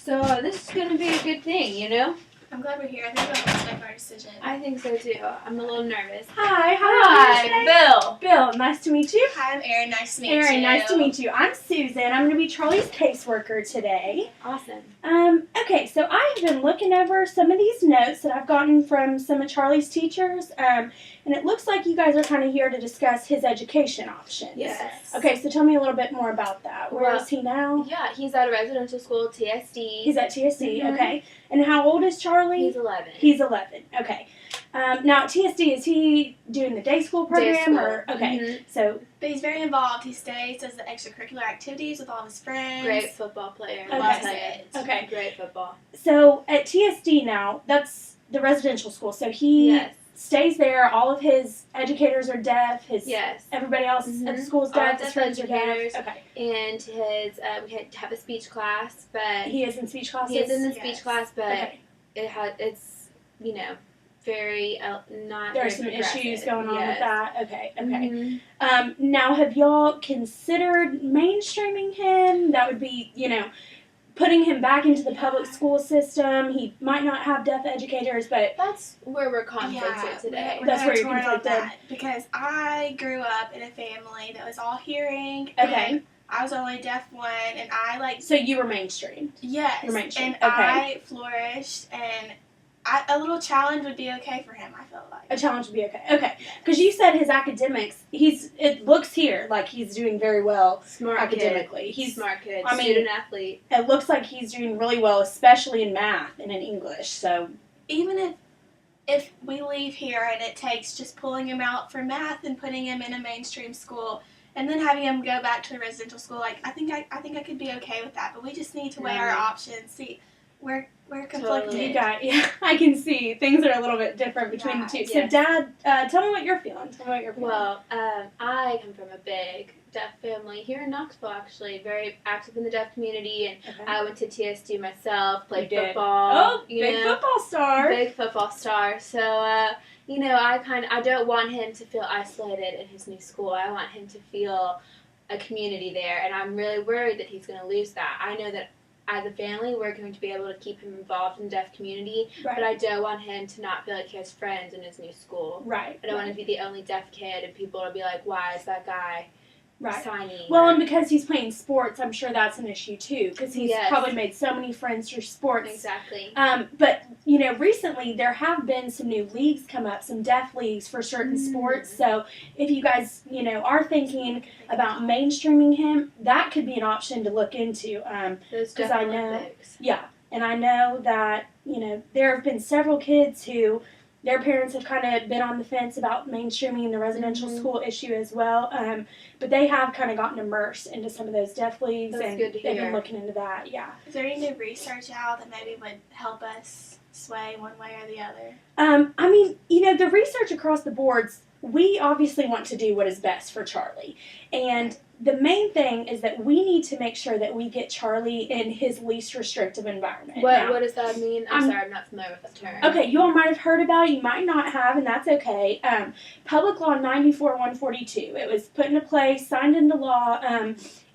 So this is going to be a good thing, you know? I'm glad we're here. I think we'll respect our decision. I think so too. I'm a little nervous. Hi, how are you today? Bill. Bill, nice to meet you. Hi, I'm Erin. Nice to meet you. Erin, nice to meet you. I'm Susan. I'm going to be Charlie's caseworker today. Awesome. Okay, so I have been looking over some of these notes that I've gotten from some of Charlie's teachers, and it looks like you guys are kind of here to discuss his education options. Yes. Okay, so tell me a little bit more about that. Where is he now? Yeah, he's at a residential school, TSD. He's at TSD, Mhm. okay. And how old is Charlie? He's 11. He's 11, okay. Now, at TSD, is he doing the day school program? Day school. Or okay, Mhm. so But he's very involved. He stays, does the extracurricular activities with all his friends. Great football player. Okay. Loves it. Okay. Great football. So at TSD now, that's the residential school. So he Yes. stays there. All of his educators are deaf. Yes. Everybody else at the Mhm. school is All deaf. deaf His friends are deaf. educators. Okay. And his, we had to have a speech class, but He is in speech classes. he is in the Yes. speech class, but Okay. it's, you know, very, not There are very some progressive. issues going on with Yes. that. Okay. Okay. Mhm. Now, have y'all considered mainstreaming him? That would be, putting him back into the public school system. He might not have deaf educators, but That's where we're conflicted today. We're That's kinda where you're torn on conflicted. that, because I grew up in a family that was all hearing. Okay. And I was the only deaf one, and I so you were mainstream. yes, You're mainstream. and Okay. I flourished, and a little challenge would be okay for him. I felt like A challenge would be okay. Okay. Because you said his academics, it looks here like he's doing very well Smart academically. Kid. He's Smart kid. I mean- Student athlete. It looks like he's doing really well, especially in math and in English. So, even if we leave here and it takes just pulling him out for math and putting him in a mainstream school and then having him go back to the residential school, like I think I could be okay with that. But we just need to weigh our Right. options. See, we're conflicted. you got, yeah, I can see things are a little bit different between the two. Yeah, So, yes. Dad, tell me what you're feeling. Well, I come from a big deaf family here in Knoxville, actually, very active in the deaf community, and Okay. I went to TSD myself, played You did. football. Oh, big football star. Big football star. So, I don't want him to feel isolated in his new school. I want him to feel a community there, and I'm really worried that he's going to lose that. I know that as a family, we're going to be able to keep him involved in the deaf community, Right. but I don't want him to not feel like he has friends in his new school. Right. I don't want to be the only deaf kid, and people will be like, why is that guy Right. signing? Well, and because he's playing sports, I'm sure that's an issue too, because he's Yes. probably made so many friends through sports. Exactly. But recently there have been some new leagues come up, some deaf leagues for certain sports. So if you guys, are thinking about mainstreaming him, that could be an option to look into. Those 'cause deaf I know- Olympics. Yeah, and I know that there have been several kids who their parents have kind of been on the fence about mainstreaming the residential Mhm. school issue as well. But they have kind of gotten immersed into some of those deaf leagues, That's and good to they've hear. been looking into that. Yeah. Is there any new research out that maybe would help us sway one way or the other? The research across the boards, we obviously want to do what is best for Charlie. And the main thing is that we need to make sure that we get Charlie in his least restrictive environment. Now, What does that mean? I'm sorry, I'm not familiar with the term. okay, you all might have heard about it, you might not have, and that's okay. Public Law 94-142. It was put into place, signed into law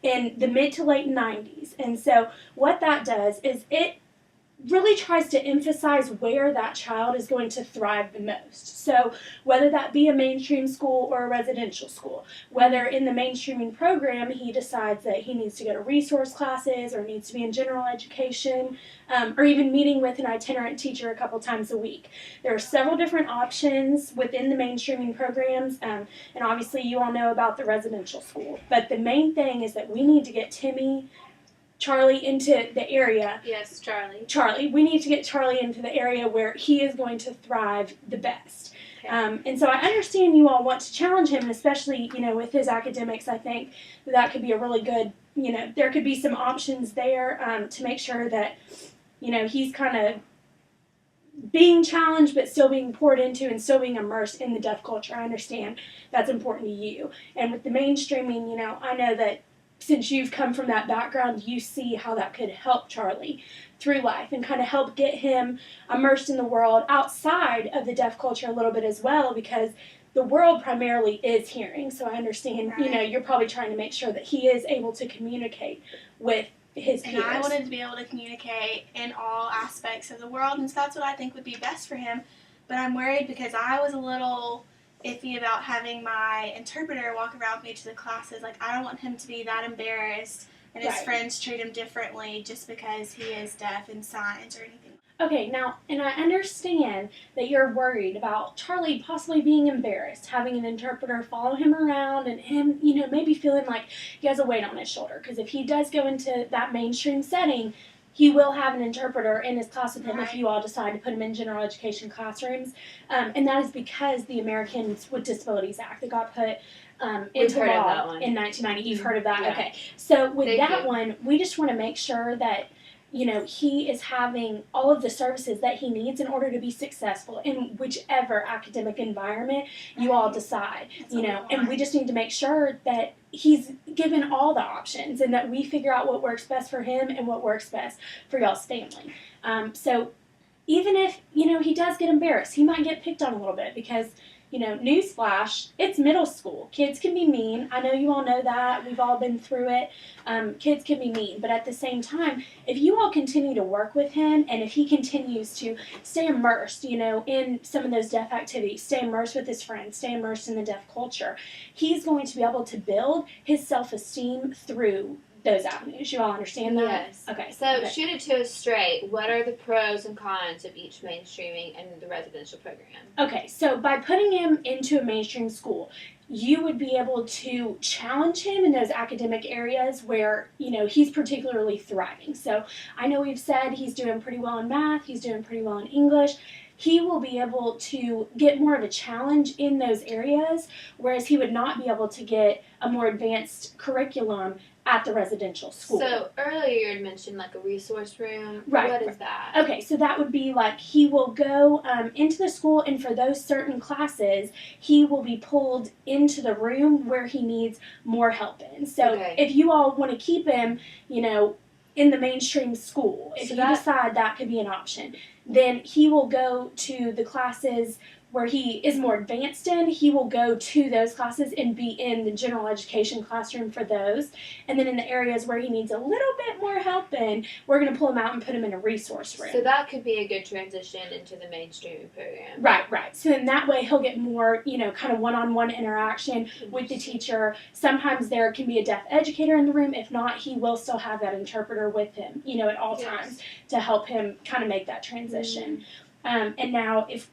in the mid to late 90s. And so what that does is it really tries to emphasize where that child is going to thrive the most. So whether that be a mainstream school or a residential school, whether in the mainstreaming program he decides that he needs to go to resource classes or needs to be in general education, or even meeting with an itinerant teacher a couple times a week. There are several different options within the mainstreaming programs, and obviously you all know about the residential school. But the main thing is that we need to get Charlie into the area. Yes, Charlie, we need to get Charlie into the area where he is going to thrive the best. Okay. And so I understand you all want to challenge him, and especially, with his academics, I think that could be a really good, there could be some options there to make sure that, he's kind of being challenged but still being poured into and still being immersed in the deaf culture. I understand that's important to you. And with the mainstreaming, I know that since you've come from that background, you see how that could help Charlie through life and kind of help get him immersed in the world outside of the deaf culture a little bit as well, because the world primarily is hearing. So I understand, Right. You're probably trying to make sure that he is able to communicate with his And peers. I wanted to be able to communicate in all aspects of the world, and so that's what I think would be best for him. But I'm worried because I was a little iffy about having my interpreter walk around with me to the classes. Like, I don't want him to be that embarrassed and his Right. friends treat him differently just because he is deaf in signs or anything. Okay, now, and I understand that you're worried about Charlie possibly being embarrassed, having an interpreter follow him around, and him, maybe feeling like he has a weight on his shoulder. Because if he does go into that mainstream setting, he will have an interpreter in his class with him if you all decide to put him in general education classrooms. And that is because the Americans with Disabilities Act that got put into law in 1990. You've heard of that? Yeah. Okay. So with Thank that you. one, we just want to make sure that he is having all of the services that he needs in order to be successful in whichever academic environment you all decide, and we just need to make sure that he's given all the options and that we figure out what works best for him and what works best for y'all's family. So even if, he does get embarrassed, he might get picked on a little bit because, newsflash, it's middle school. Kids can be mean. I know you all know that. We've all been through it. Kids can be mean. But at the same time, if you all continue to work with him and if he continues to stay immersed, in some of those deaf activities, stay immersed with his friends, stay immersed in the deaf culture, he's going to be able to build his self-esteem through those avenues. You all understand that? Yes. Okay. So shoot it to us straight. What are the pros and cons of each mainstreaming and the residential program? Okay, so by putting him into a mainstream school, you would be able to challenge him in those academic areas where, he's particularly thriving. So I know we've said he's doing pretty well in math, he's doing pretty well in English. He will be able to get more of a challenge in those areas, whereas he would not be able to get a more advanced curriculum at the residential school. So earlier you had mentioned like a resource room. Right. What is that? Okay, so that would be like he will go into the school, and for those certain classes, he will be pulled into the room where he needs more help in. So if you all want to keep him, in the mainstream school, if you decide that could be an option, then he will go to the classes where he is more advanced in. He will go to those classes and be in the general education classroom for those. And then in the areas where he needs a little bit more help in, we're going to pull him out and put him in a resource room. So that could be a good transition into the mainstreaming program. Right. So in that way, he'll get more, kind of one-on-one interaction with the teacher. Sometimes there can be a deaf educator in the room. If not, he will still have that interpreter with him, at all times to help him kind of make that transition. And now if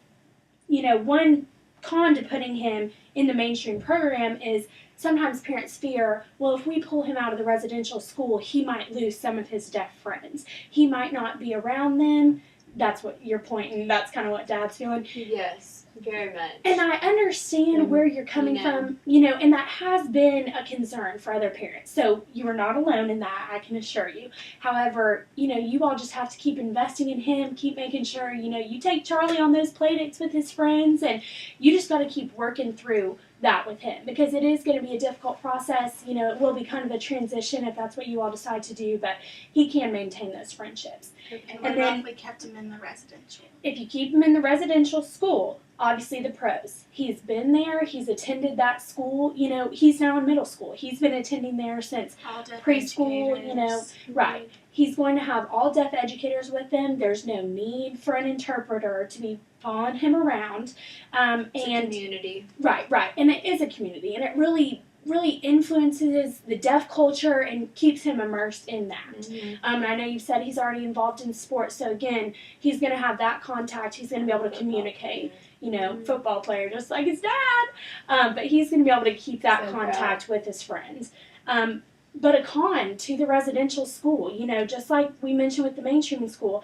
one con to putting him in the mainstream program is sometimes parents fear, well, if we pull him out of the residential school, he might lose some of his deaf friends. He might not be around them. That's what you're pointing. That's kind of what Dad's feeling. Yes, very much. And I understand where you're coming from, and that has been a concern for other parents. So you are not alone in that, I can assure you. However, you all just have to keep investing in him, keep making sure, you take Charlie on those play dates with his friends, and you just got to keep working through that with him, because it is going to be a difficult process. It will be kind of a transition if that's what you all decide to do, but he can maintain those friendships. And then if we kept him in the residential? If you keep him in the residential school, obviously the pros. He's been there. He's attended that school. He's now in middle school. He's been attending there since preschool, Right. He's going to have all deaf educators with him. There's no need for an interpreter to be following him around. It's a community. Right. And it is a community, and it really influences the deaf culture and keeps him immersed in that. And I know you said he's already involved in sports, so again, he's going to have that contact. He's going to be able to communicate. Football player, just like his dad. But he's going to be able to keep that contact with his friends. But a con to the residential school, just like we mentioned with the mainstream school,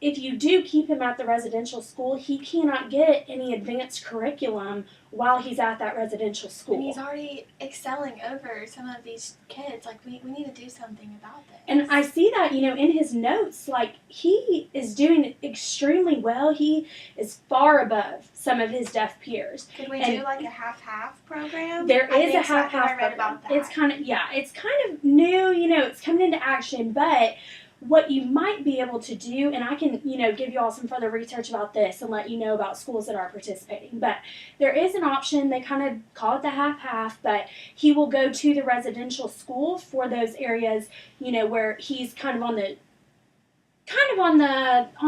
if you do keep him at the residential school, he cannot get any advanced curriculum while he's at that residential school. And he's already excelling over some of these kids. Like, we need to do something about this. And I see that, in his notes, like, he is doing extremely well. He is far above some of his deaf peers. Could we do, like, a half-half program? There is a half-half program. I read about that. It's kind of new, it's coming into action, but what you might be able to do, and I can, give you all some further research about this and let you know about schools that are participating, but there is an option. They kind of call it the half-half, but he will go to the residential school for those areas, where he's kind of on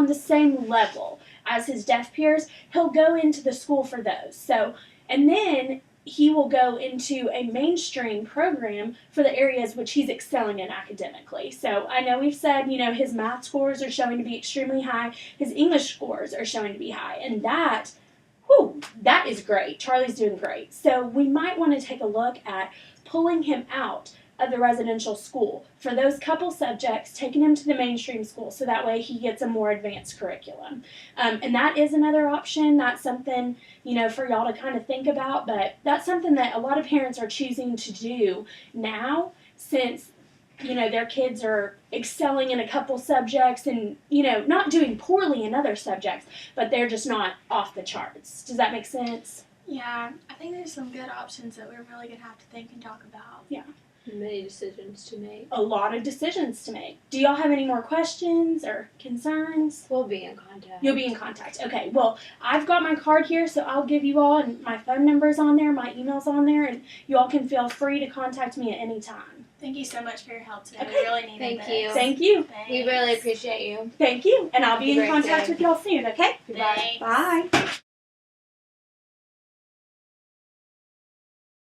the same level as his deaf peers. He'll go into the school for those. So, and then he will go into a mainstream program for the areas which he's excelling in academically. So I know we've said, his math scores are showing to be extremely high. His English scores are showing to be high. And that is great. Charlie's doing great. So we might want to take a look at pulling him out of the residential school for those couple subjects, taking him to the mainstream school so that way he gets a more advanced curriculum. And that is another option. That's something, for y'all to kind of think about, but that's something that a lot of parents are choosing to do now since, their kids are excelling in a couple subjects and, not doing poorly in other subjects, but they're just not off the charts. Does that make sense? Yeah, I think there's some good options that we're really going to have to think and talk about. Yeah. Many decisions to make. A lot of decisions to make. Do y'all have any more questions or concerns? We'll be in contact. You'll be in contact. Okay, well, I've got my card here, so I'll give you all, and my phone number's on there, my email's on there, and you all can feel free to contact me at any time. Thank you so much for your help today. Okay. We really needed this. Thank you. Thank you. Thanks. We really appreciate you. Thank you. And I'll be in Great contact day. with y'all soon, okay? Thanks. Bye.